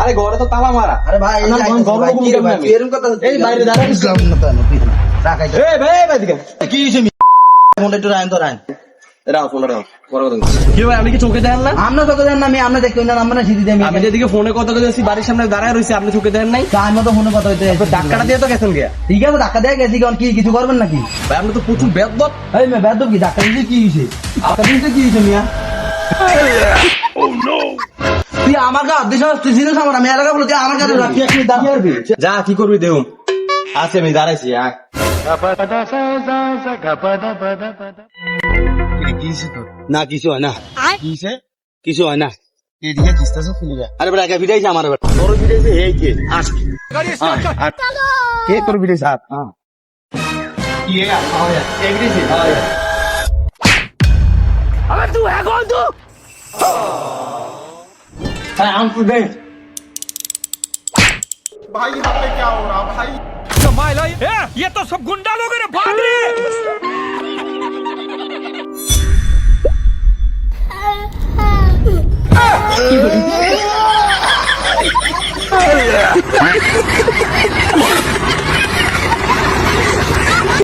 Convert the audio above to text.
আরে ঘরে তো তালা মারা। আরে ভাই এই এরকম কথা এই বাইরে দাঁড়ান। ইসলাম না তো রাখাই এই ভাই ভাই দিকে কি হইছে ফোনটা একটু রাইন তো রাইন রাও ফোন রাও পরে কথা বলছি। কি ভাই আপনি কি চোখে দেখেন না? আমরা কত জান না আমরা দেখতে না আমরা সিধি দেই আমি যেদিকে ফোনে কথা কইতেছি বাড়ির সামনে দাঁড়ায় রইছি আপনি চোখে দেখেন নাই? তার মতো ফোনে কথা হইতে ধাক্কাটা দিয়ে তো গেছেন গিয়া। ঠিক আছে ধাক্কা দিয়ে গেছি কারণ কি কিছু করবেন নাকি? ভাই আপনি তো প্রচুর বেদব। এই মে বেদব কি ধাক্কা দিতে কি হইছে? ধাক্কা দিতে কি হইছে মিয়া? ও নো তুই আমার গা দিছ তুই জিনিস আমার আমি এলাকা বলতে আমার কাছে রাখি এক মিনিট দাঁড়াবি যা কি করবি দেউম আছে আমি দাঁড়াইছি। আয় না কিছু হয় না কিসে কিছু হয় না এদিকে কিস্তাছে খুলে আরে বেটা কে ভিড়াইছে আমার বেটা তোর ভিড়াইছে এই কে আস কে তোর ভিডিও সাথ ये एग्री से अबे तू है कौन तू हां हम तो दे भाई यहाँ पे क्या हो रहा भाई कमाल है ये तो सब गुंडा लोग रे भाग रहे